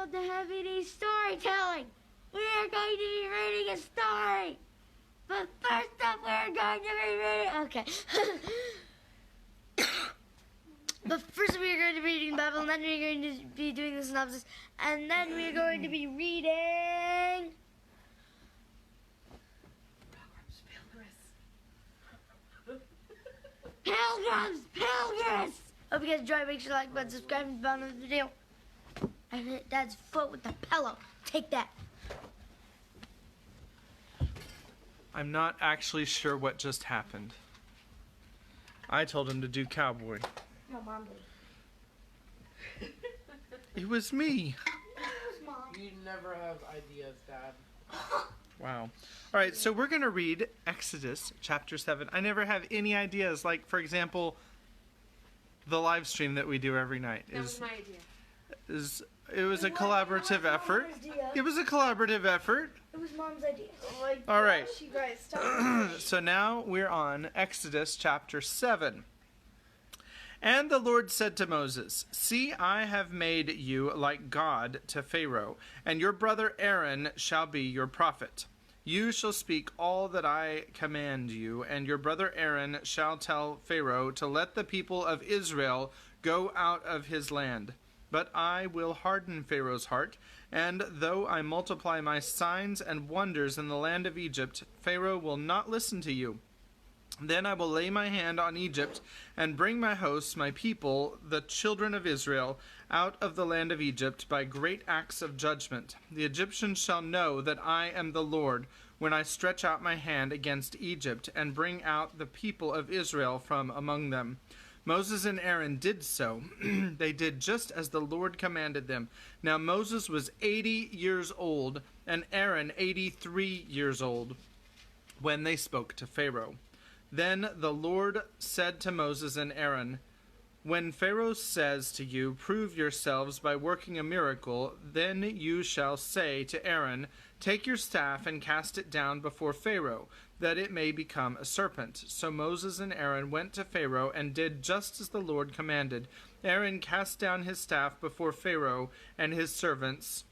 entitled to Heavy Day Storytelling. We are going to be reading a story. But first up, we're going to be reading... Okay. But first we are going to be reading the Bible, and then we are going to be doing the synopsis, and then we are going to be reading... Pilgrims! Hope you guys enjoy. Make sure to like button, subscribe, and bell on the video. I hit Dad's foot with the pillow. Take that. I'm not actually sure what just happened. I told him to do cowboy. No, Mom did. It was me. Mom. You never have ideas, Dad. Wow. All right, so we're going to read Exodus chapter 7. I never have any ideas. Like, for example, the live stream that we do every night. That was my idea. It was a collaborative effort. It was a collaborative effort. It was Mom's idea. Oh my All right. gosh, you guys, stop. So now we're on Exodus chapter 7. And the Lord said to Moses, "See, I have made you like God to Pharaoh, and your brother Aaron shall be your prophet. You shall speak all that I command you, and your brother Aaron shall tell Pharaoh to let the people of Israel go out of his land. But I will harden Pharaoh's heart, and though I multiply my signs and wonders in the land of Egypt, Pharaoh will not listen to you. Then I will lay my hand on Egypt, and bring my hosts, my people, the children of Israel, out of the land of Egypt by great acts of judgment. The Egyptians shall know that I am the Lord, when I stretch out my hand against Egypt, and bring out the people of Israel from among them." Moses and Aaron did so. They did just as the Lord commanded them. Now Moses was 80 years old, and Aaron 83 years old, when they spoke to Pharaoh. Then the Lord said to Moses and Aaron, "When Pharaoh says to you, 'Prove yourselves by working a miracle,' then you shall say to Aaron, 'Take your staff and cast it down before Pharaoh, that it may become a serpent.'" So Moses and Aaron went to Pharaoh and did just as the Lord commanded. Aaron cast down his staff before Pharaoh and his servants,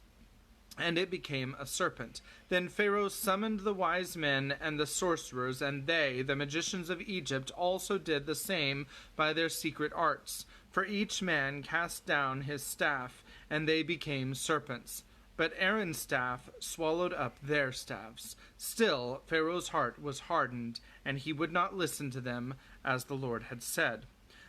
and it became a serpent. Then Pharaoh summoned the wise men and the sorcerers, and they, the magicians of Egypt, also did the same by their secret arts. For each man cast down his staff, and they became serpents. But Aaron's staff swallowed up their staffs. Still Pharaoh's heart was hardened, and he would not listen to them, as the Lord had said.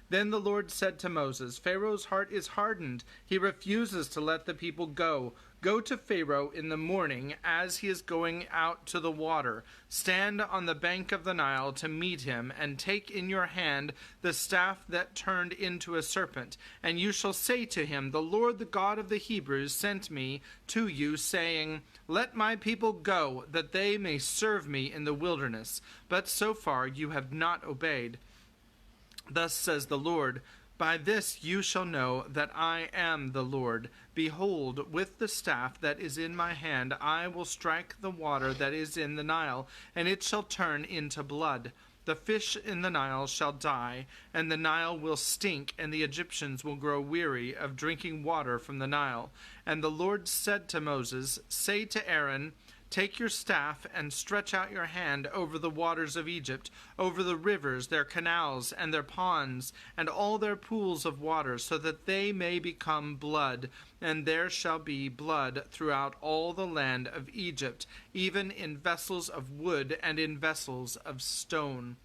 Then the Lord said to Moses, "Pharaoh's heart is hardened. He refuses to let the people go. Go to Pharaoh in the morning as he is going out to the water. Stand on the bank of the Nile to meet him, and take in your hand the staff that turned into a serpent. And you shall say to him, 'The Lord, the God of the Hebrews, sent me to you, saying, Let my people go, that they may serve me in the wilderness. But so far you have not obeyed. Thus says the Lord, by this you shall know that I am the Lord. Behold, with the staff that is in my hand I will strike the water that is in the Nile, and it shall turn into blood. The fish in the Nile shall die, and the Nile will stink, and the Egyptians will grow weary of drinking water from the Nile. And the Lord said to Moses, Say to Aaron, Take your staff and stretch out your hand over the waters of Egypt, over the rivers, their canals, and their ponds, and all their pools of water, so that they may become blood. And there shall be blood throughout all the land of Egypt, even in vessels of wood and in vessels of stone.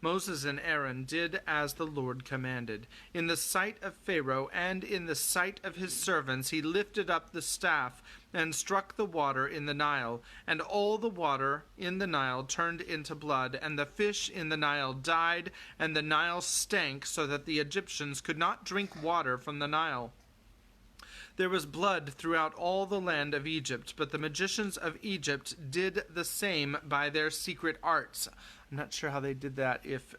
Moses and Aaron did as the Lord commanded. In the sight of Pharaoh and in the sight of his servants he lifted up the staff and struck the water in the Nile, and all the water in the Nile turned into blood, and the fish in the Nile died, and the Nile stank, so that the Egyptians could not drink water from the Nile. There was blood throughout all the land of Egypt, but the magicians of Egypt did the same by their secret arts. I'm not sure how they did that if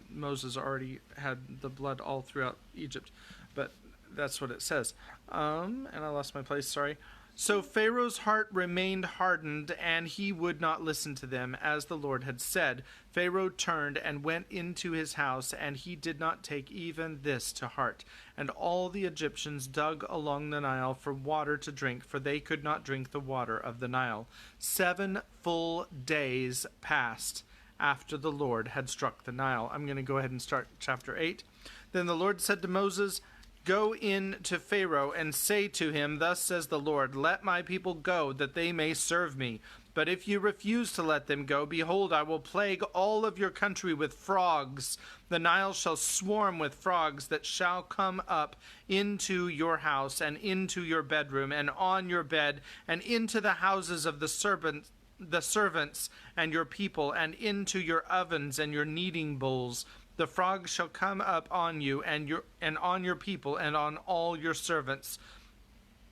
Moses already had the blood all throughout Egypt, but that's what it says. And I lost my place, sorry. So Pharaoh's heart remained hardened, and he would not listen to them, as the Lord had said. Pharaoh turned and went into his house, and he did not take even this to heart. And all the Egyptians dug along the Nile for water to drink, for they could not drink the water of the Nile. 7 full days passed after the Lord had struck the Nile. I'm going to go ahead and start chapter 8. Then the Lord said to Moses, "Go in to Pharaoh and say to him, 'Thus says the Lord, let my people go, that they may serve me. But if you refuse to let them go, behold, I will plague all of your country with frogs. The Nile shall swarm with frogs that shall come up into your house and into your bedroom and on your bed and into the houses of the servants and your people and into your ovens and your kneading bowls. The frogs shall come up on you and on your people and on all your servants.'"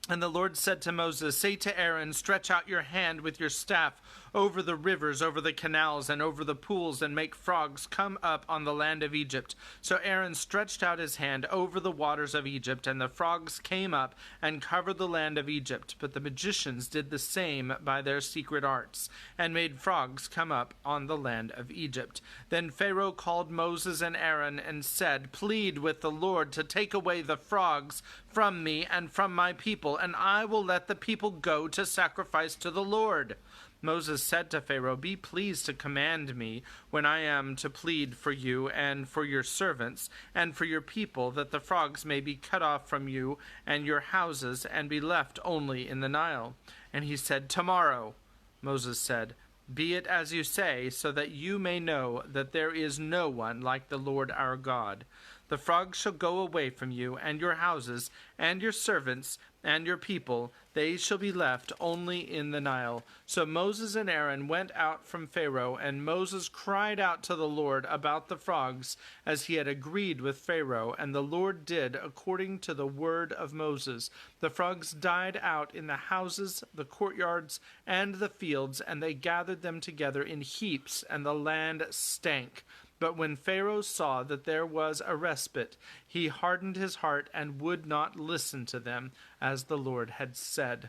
And the Lord said to Moses, "Say to Aaron, stretch out your hand with your staff over the rivers, over the canals, and over the pools, and make frogs come up on the land of Egypt." So Aaron stretched out his hand over the waters of Egypt, and the frogs came up and covered the land of Egypt. But the magicians did the same by their secret arts, and made frogs come up on the land of Egypt. Then Pharaoh called Moses and Aaron and said, "Plead with the Lord to take away the frogs from me and from my people, and I will let the people go to sacrifice to the Lord." Moses said to Pharaoh, "Be pleased to command me when I am to plead for you and for your servants and for your people, that the frogs may be cut off from you and your houses and be left only in the Nile." And he said, "Tomorrow." Moses said, "Be it as you say, so that you may know that there is no one like the Lord our God. The frogs shall go away from you, and your houses, and your servants, and your people. They shall be left only in the Nile." So Moses and Aaron went out from Pharaoh, and Moses cried out to the Lord about the frogs, as he had agreed with Pharaoh, and the Lord did according to the word of Moses. The frogs died out in the houses, the courtyards, and the fields, and they gathered them together in heaps, and the land stank. But when Pharaoh saw that there was a respite, he hardened his heart and would not listen to them, as the Lord had said.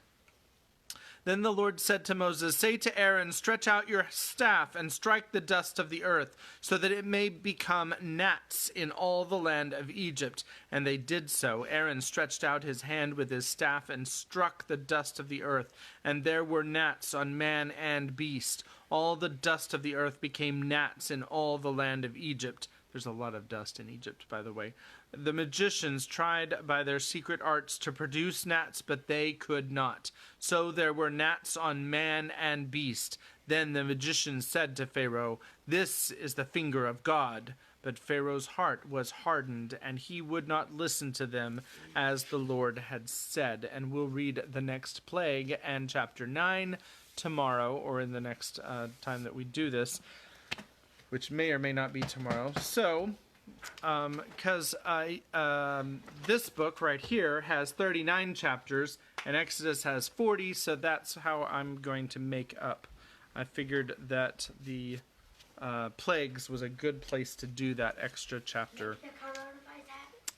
Then the Lord said to Moses, "Say to Aaron, stretch out your staff and strike the dust of the earth, so that it may become gnats in all the land of Egypt." And they did so. Aaron stretched out his hand with his staff and struck the dust of the earth, and there were gnats on man and beast. All the dust of the earth became gnats in all the land of Egypt. There's a lot of dust in Egypt, by the way. The magicians tried by their secret arts to produce gnats, but they could not. So there were gnats on man and beast. Then the magicians said to Pharaoh, "This is the finger of God." But Pharaoh's heart was hardened, and he would not listen to them, as the Lord had said. And we'll read the next plague and chapter 9 tomorrow, or in the next time that we do this, which may or may not be tomorrow. So, because this book right here has 39 chapters, and Exodus has 40, so that's how I'm going to make up. I figured that the plagues was a good place to do that extra chapter.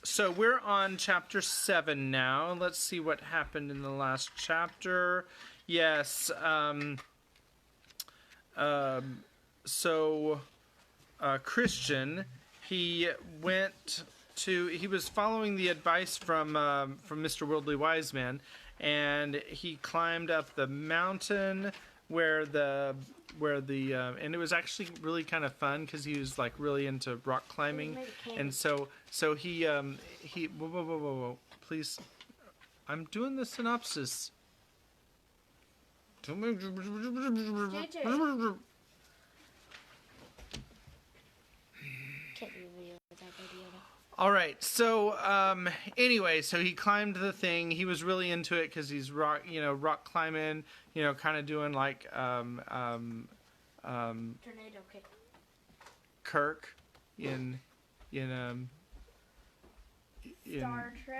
So we're on chapter 7 now. Let's see what happened in the last chapter. Yes, Christian, he was following the advice from Mr. Worldly Wise Man, and he climbed up the mountain where and it was actually really kind of fun because he was like really into rock climbing, and so he whoa, please, I'm doing the synopsis. All right, so anyway, so he climbed the thing. He was really into it because he's rock climbing, kind of doing like Tornado kick. Kirk in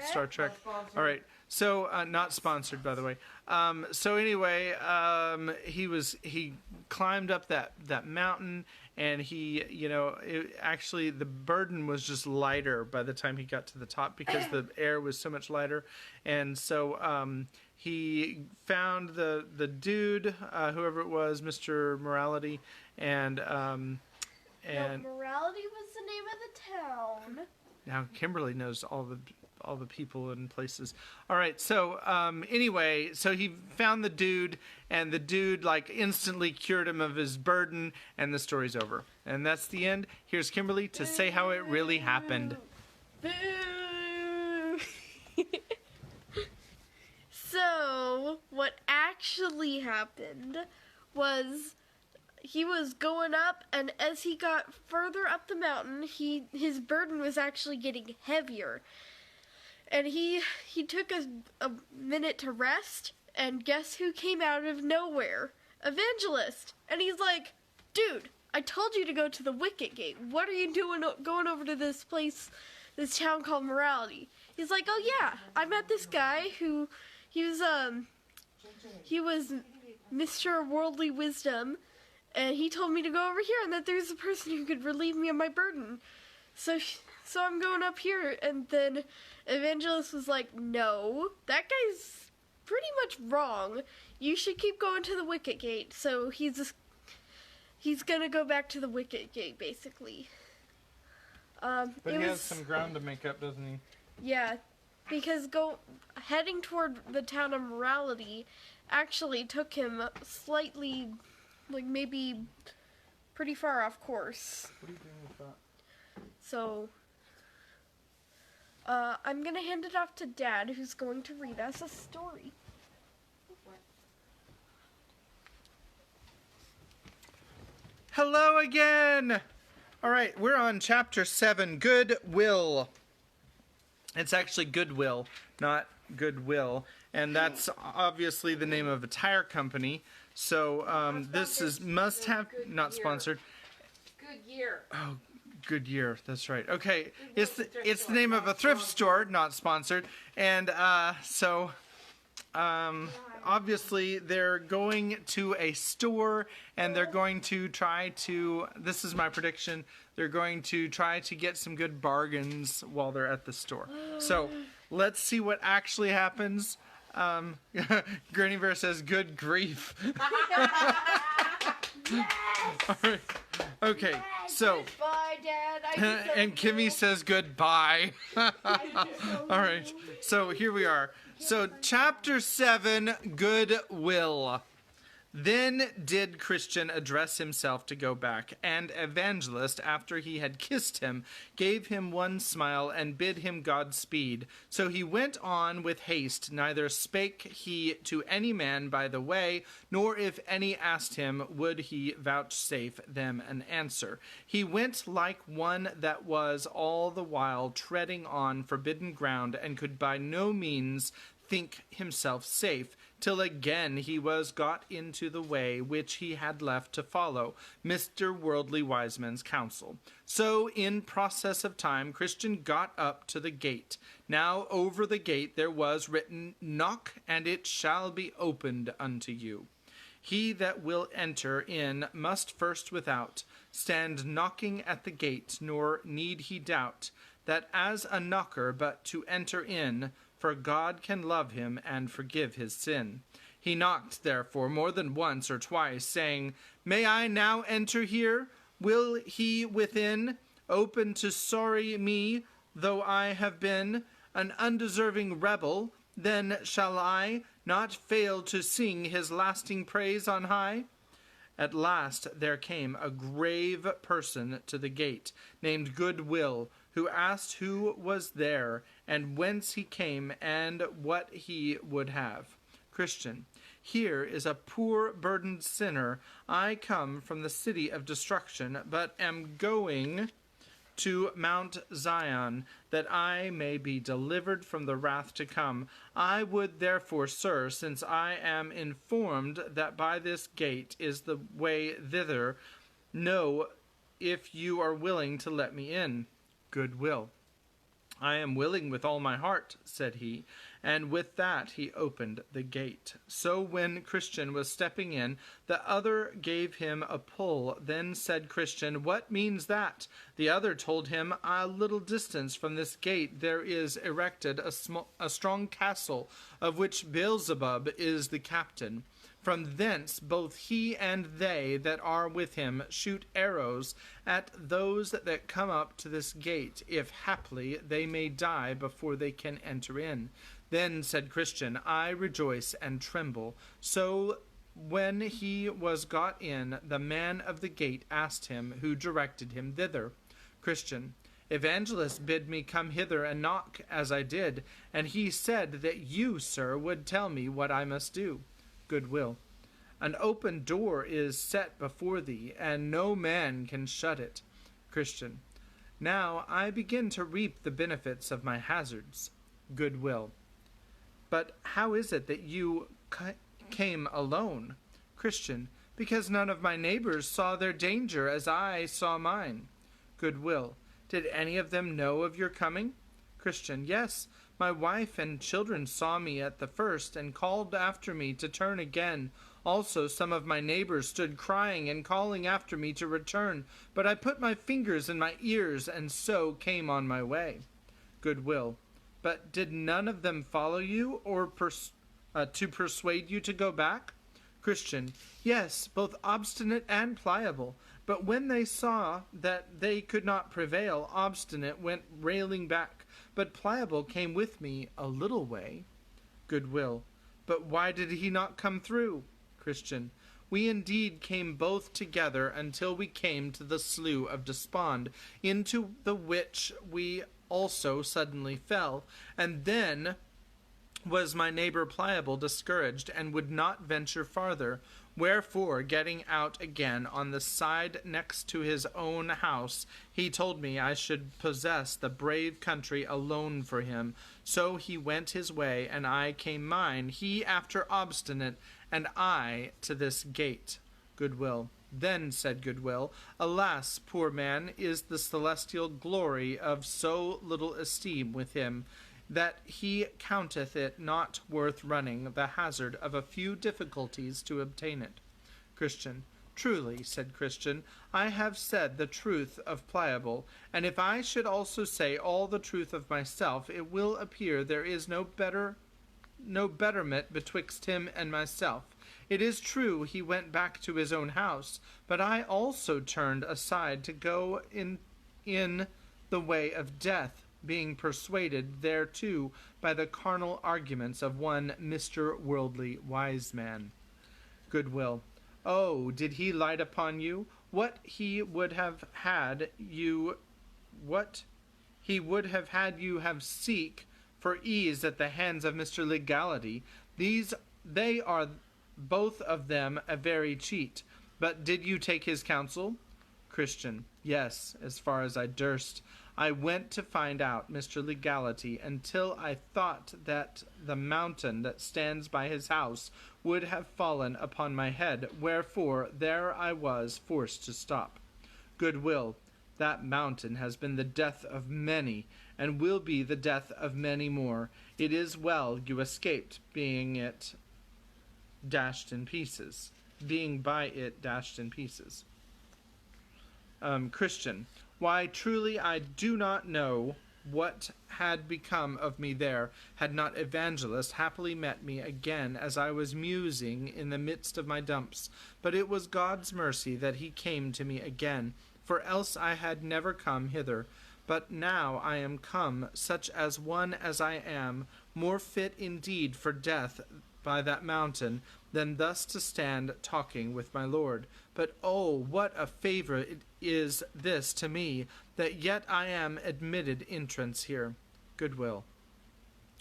Star Trek. All right. So, not sponsored, by the way. So anyway, he climbed up that mountain, and actually the burden was just lighter by the time he got to the top because the air was so much lighter, and so he found the dude, whoever it was, Mr. Morality, and Morality was the name of the town. now Kimberly knows all the people and places. All right, so anyway, so he found the dude, and the dude instantly cured him of his burden, and the story's over. And that's the end. Here's Kimberly to say how it really happened. Boo! So, what actually happened was he was going up, and as he got further up the mountain, his burden was actually getting heavier. And he took a minute to rest, and guess who came out of nowhere? Evangelist. And he's like, dude, I told you to go to the Wicket Gate. What are you doing going over to this place, this town called Morality? He's like, oh yeah, I met this guy who, he was Mr. Worldly Wisdom, and he told me to go over here and that there's a person who could relieve me of my burden. So I'm going up here, and then Evangelist was like, no, that guy's pretty much wrong. You should keep going to the Wicket Gate. So he's gonna go back to the Wicket Gate, basically. But he has some ground to make up, doesn't he? Yeah, because heading toward the town of Morality actually took him slightly, maybe pretty far off course. What are you doing with that? So, I'm gonna hand it off to Dad, who's going to read us a story. Hello again! All right, we're on chapter 7, Goodwill. It's actually Goodwill, not Goodwill. And that's obviously the name of a tire company. So this is must-have, not sponsored. Goodyear. Oh, Goodyear, that's right. Okay, it's the name of a thrift store, not sponsored. And obviously they're going to a store, and they're going to try to, this is my prediction, they're going to try to get some good bargains while they're at the store. So let's see what actually happens. Granny Bear says, good grief. Yes! All right. Okay, so, Bye, Dad. and Kimmy says goodbye. All right, so here we are. So, chapter 7, Goodwill. Then did Christian address himself to go back, and Evangelist, after he had kissed him, gave him one smile and bid him Godspeed. So he went on with haste, neither spake he to any man by the way, nor if any asked him, would he vouchsafe them an answer. He went like one that was all the while treading on forbidden ground, and could by no means think himself safe, till again he was got into the way which he had left to follow Mr. Worldly Wiseman's counsel. So in process of time Christian got up to the gate. Now over the gate there was written, Knock, and it shall be opened unto you. He that will enter in must first without stand knocking at the gate, nor need he doubt that as a knocker but to enter in, for God can love him and forgive his sin. He knocked, therefore, more than once or twice, saying, May I now enter here? Will he within open to sorry me, though I have been an undeserving rebel? Then shall I not fail to sing his lasting praise on high? At last there came a grave person to the gate, named Goodwill, who asked who was there, and whence he came, and what he would have. Christian, here is a poor burdened sinner. I come from the city of destruction, but am going to Mount Zion, that I may be delivered from the wrath to come. I would therefore, sir, since I am informed that by this gate is the way thither, know if you are willing to let me in. Goodwill. I am willing with all my heart, said he, and with that he opened the gate. So when Christian was stepping in, the other gave him a pull. Then said Christian, What means that? The other told him, A little distance from this gate there is erected a strong castle, of which Beelzebub is the captain. From thence both he and they that are with him shoot arrows at those that come up to this gate, if haply they may die before they can enter in. Then said Christian, I rejoice and tremble. So when he was got in, the man of the gate asked him who directed him thither. Christian, Evangelist bid me come hither and knock, as I did, and he said that you, sir, would tell me what I must do. Goodwill. An open door is set before thee, and no man can shut it. Christian. Now I begin to reap the benefits of my hazards. Goodwill. But how is it that you came alone? Christian. Because none of my neighbors saw their danger as I saw mine. Goodwill. Did any of them know of your coming? Christian. Yes. My wife and children saw me at the first, and called after me to turn again. Also some of my neighbors stood crying and calling after me to return, but I put my fingers in my ears, and so came on my way. Goodwill. But did none of them follow you, or to persuade you to go back? Christian. Yes, both obstinate and pliable. But when they saw that they could not prevail, obstinate went railing back. But pliable came with me a little way. Goodwill. But why did he not come through? Christian. We indeed came both together until we came to the slough of Despond, into the which we also suddenly fell, and then was my neighbor Pliable discouraged, and would not venture farther. Wherefore, getting out again on the side next to his own house, he told me I should possess the brave country alone for him. So he went his way, and I came mine, he after obstinate, and I to this gate. Goodwill. Then said Goodwill, Alas, poor man, is the celestial glory of so little esteem with him, that he counteth it not worth running the hazard of a few difficulties to obtain it. Christian. Truly, said Christian, I have said the truth of Pliable, and if I should also say all the truth of myself, it will appear there is no betterment betwixt him and myself. It is true he went back to his own house, but I also turned aside to go in the way of death, being persuaded thereto by the carnal arguments of one Mr. Worldly Wise Man. Goodwill. Oh, did he light upon you? What he would have had you have seek for ease at the hands of Mr. Legality. They are both of them a very cheat. But did you take his counsel? Christian. Yes, as far as I durst. I went to find out Mr. Legality until I thought that the mountain that stands by his house would have fallen upon my head, wherefore there I was forced to stop. Goodwill. That mountain has been the death of many, and will be the death of many more. It is well you escaped being by it dashed in pieces. Christian. Why, truly I do not know what had become of me there, had not Evangelist happily met me again as I was musing in the midst of my dumps. But it was God's mercy that he came to me again, for else I had never come hither. But now I am come, such as one as I am, more fit indeed for death by that mountain, than thus to stand talking with my Lord. But oh, what a favour it is this to me, that yet I am admitted entrance here. Goodwill.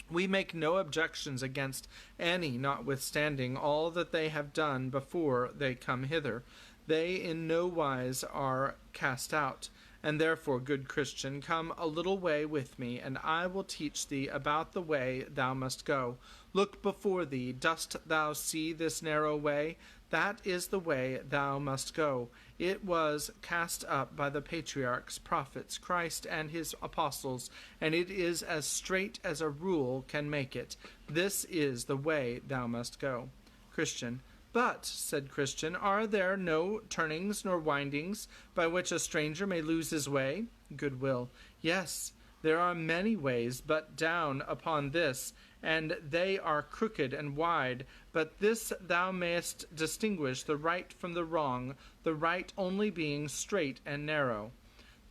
We make no objections against any, notwithstanding all that they have done before they come hither. They in no wise are cast out. And therefore, good Christian, come a little way with me, and I will teach thee about the way thou must go. Look before thee. Dost thou see this narrow way? That is the way thou must go. It was cast up by the patriarchs, prophets, Christ, and his apostles, and it is as straight as a rule can make it. This is the way thou must go. Christian. But, said Christian, are there no turnings nor windings by which a stranger may lose his way? Goodwill. Yes, there are many ways, but down upon this, and they are crooked and wide. But this thou mayest distinguish the right from the wrong, the right only being straight and narrow.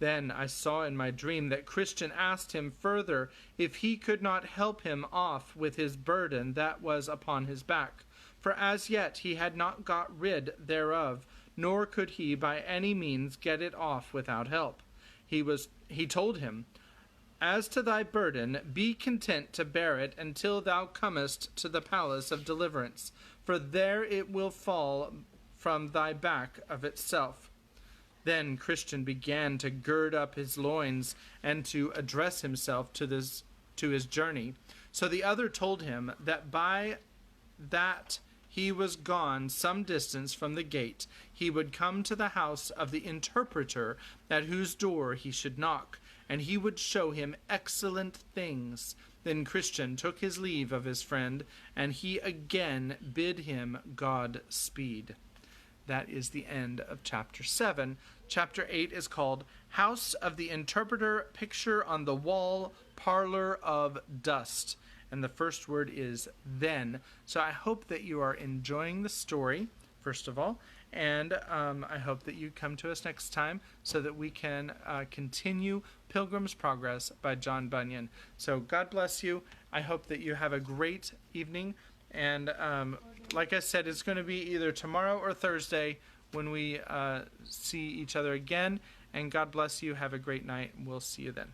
Then I saw in my dream that Christian asked him further if he could not help him off with his burden that was upon his back. For as yet he had not got rid thereof, nor could he by any means get it off without help. He told him, As to thy burden, be content to bear it until thou comest to the palace of deliverance, for there it will fall from thy back of itself. Then Christian began to gird up his loins and to address himself to his journey. So the other told him that by that he was gone some distance from the gate, he would come to the house of the interpreter, at whose door he should knock, and he would show him excellent things. Then Christian took his leave of his friend, and he again bid him God speed. That is the end of chapter 7. Chapter 8 is called House of the Interpreter, Picture on the Wall, Parlor of Dust. And the first word is then. So I hope that you are enjoying the story, first of all, and I hope that you come to us next time so that we can continue Pilgrim's Progress by John Bunyan. So God bless you. I hope that you have a great evening. And like I said, it's going to be either tomorrow or Thursday when we see each other again. And God bless you. Have a great night. We'll see you then.